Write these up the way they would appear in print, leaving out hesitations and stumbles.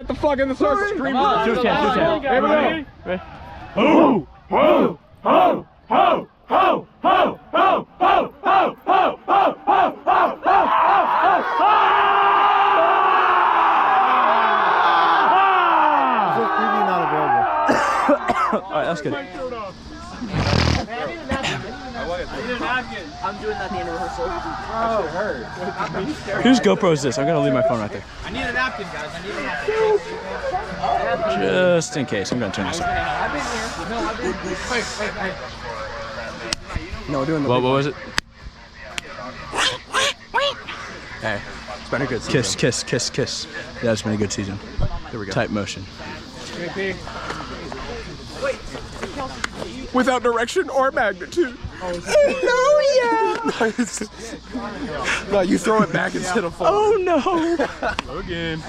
the fuck in the circle. Scream. Here we go. Ho! Ho! Ho! Ho! Ho! Ho! Ho! Ho! Ho! Ho! Ho! Ho! Preview not available. All right, that's good. I'm doing that at the end of rehearsal. Whose GoPro is this? I'm gonna leave my phone right there. I need a napkin, guys. I need a napkin. Just in case, I'm gonna turn this off. I've been here. No, I've been. Wait. No, we're doing the. What was it? Hey, it's been a good season. Kiss. Yeah, it's been a good season. There we go. Tight motion. Without direction or magnitude. Oh yeah! No, you throw it back instead of falling. Oh no! Again.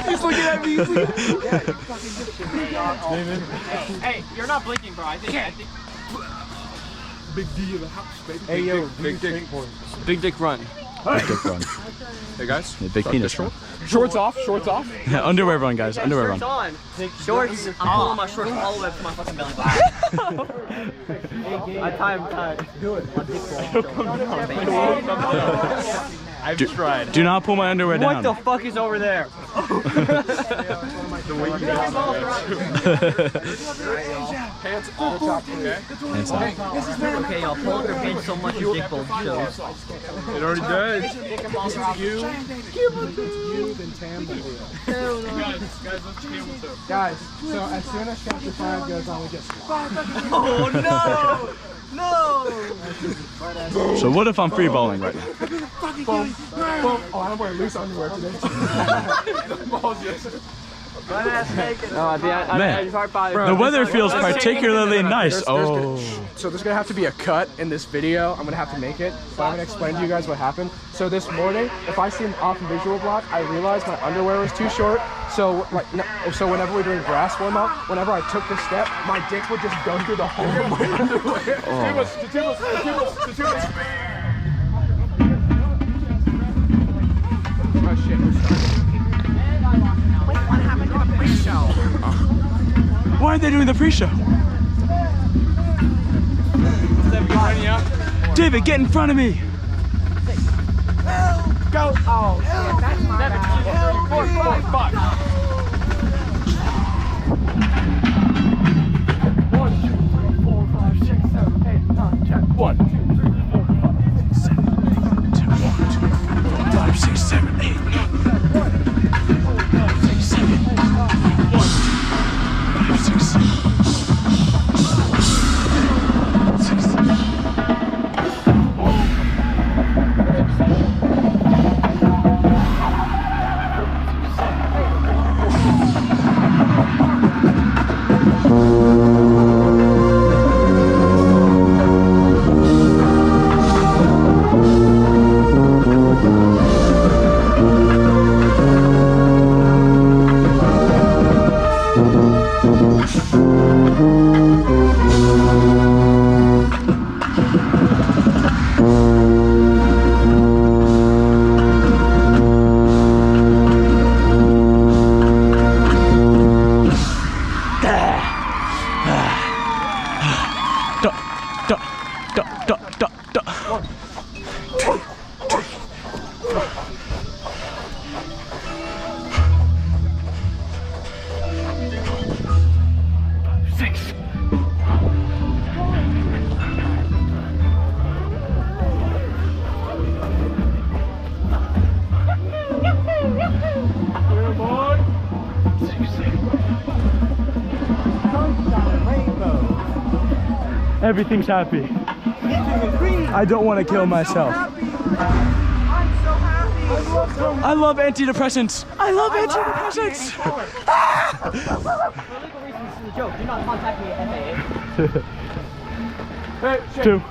He's looking at me. Hey, you're not blinking, bro. I think. Big D in the house, baby. Hey, yo, big dick. Big dick run. Big dick run. Hey guys. Yeah, big penis run. Shorts off. Shorts off. Yeah, underwear run, guys. Underwear run. On. Shorts. I'm pulling my shorts all the way up to my fucking belly button. I tie him tight. Do it. I've tried. Do not pull my underwear down. What the fuck is over there? Pants off. Okay. Hands off. Okay, y'all pull up your pants so much your dick bulge shows. It already does. Guys, so as soon as chapter 5 goes on, we just. Oh no! No! So what if I'm free balling right now? Oh, I'm wearing loose underwear today. Man, the weather feels particularly nice. Oh. So there's gonna have to be a cut in this video. I'm gonna have to make it, but I'm gonna explain to you guys what happened. So this morning, if I see an off visual block, I realized my underwear was too short. So so whenever we're doing grass warm up, whenever I took the step, my dick would just go through the hole of my underwear. Oh shit, we're starting. Why aren't they doing the pre-show? David, get in front of me! Go! Oh, shit, that's my bad. 4, 5. 1, 2, 3, 4, 5, 6, 7, 8, 9, 10. 1, 2, 3, 4, 5, 6, 7, 5, 6, 7, 8, 6, 7, 1, 5, 6, 7. Everything's happy. I don't want to kill myself. I love antidepressants. I love antidepressants. For legal reasons, this is a joke. Do not contact me at FAA. Hey, shit. 2.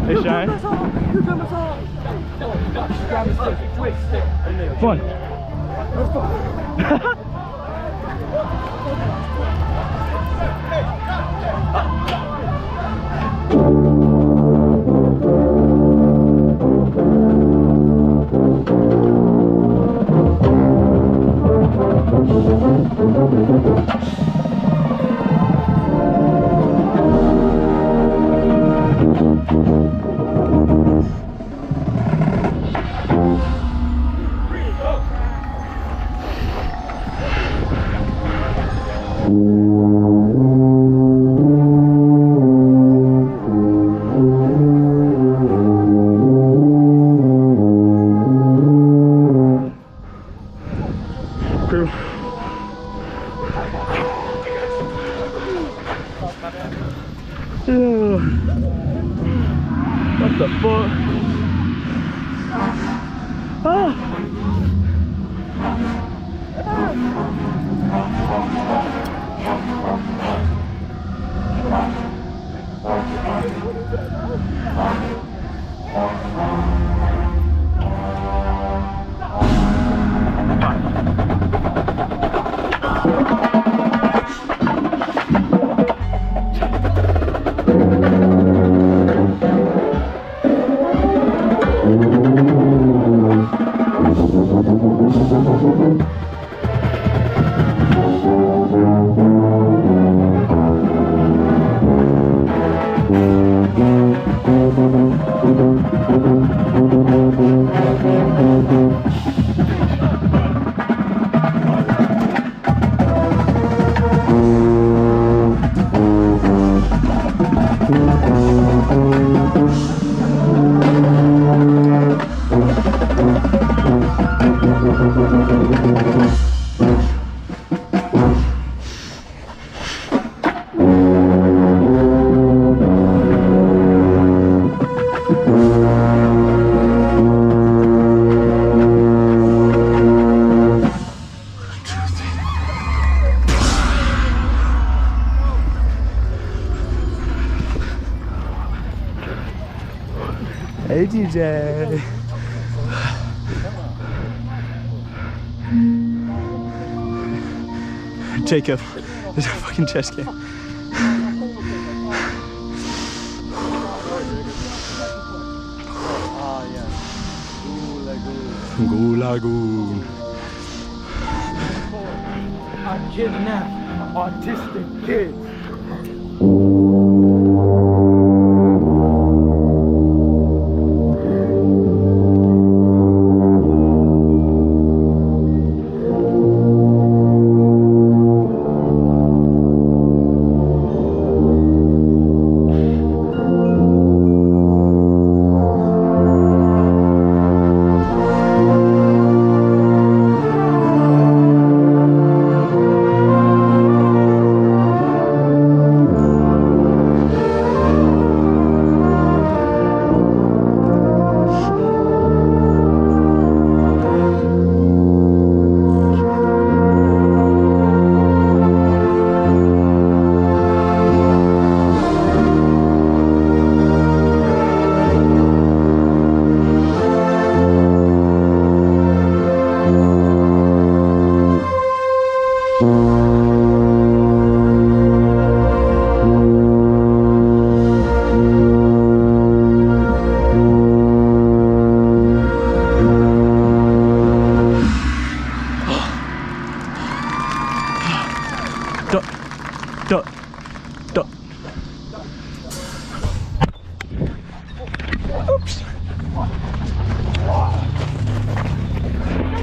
Hey, Shine. Fun. Crew. Ew. What the fuck? Ah. Hey DJ. Jacob, there's a fucking chess game. Gulagoon. I kidnap autistic kids.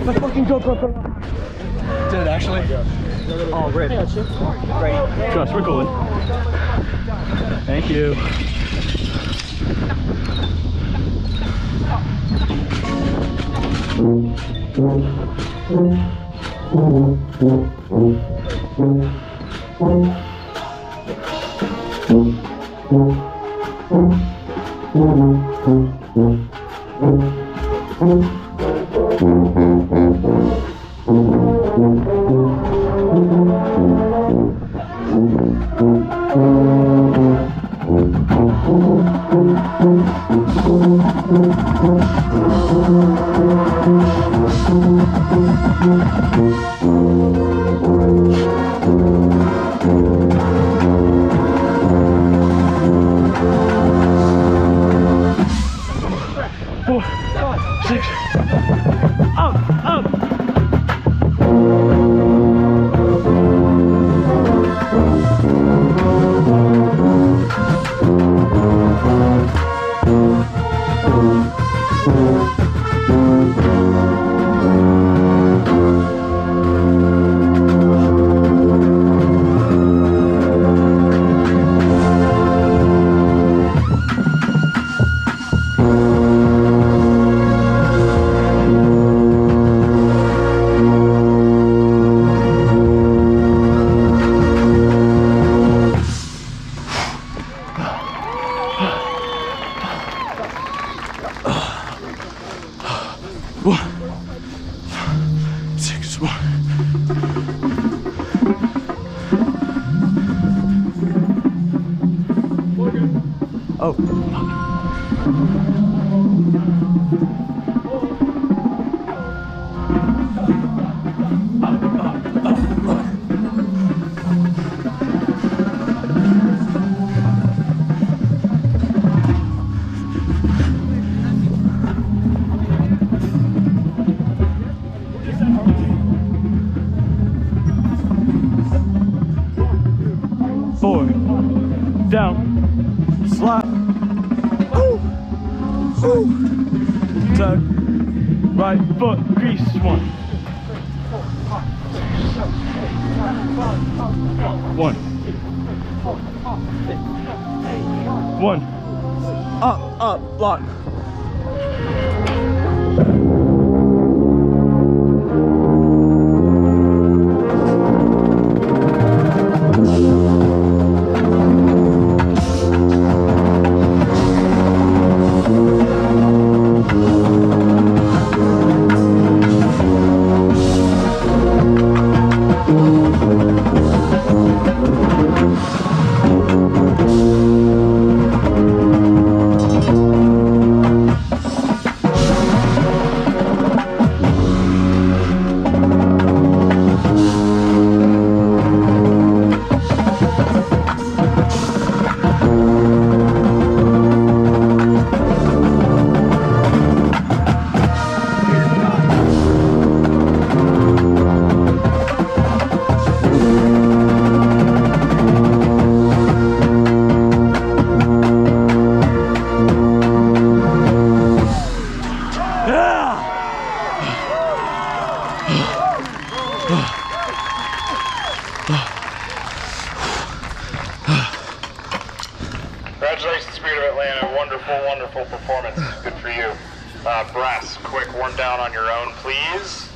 My fucking GoPro. Did it actually? Oh, rip. Ready. Josh, we're cool. Thank you. Down, slap, tug, right foot, crease, 1. 1. 1. Up, lock. Congratulations, Spirit of Atlanta. Wonderful, wonderful performance. Good for you. Brass, quick warm down on your own, please.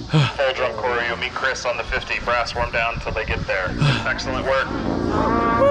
Full drum choreo, meet Chris on the 50. Brass warm down until they get there. Excellent work.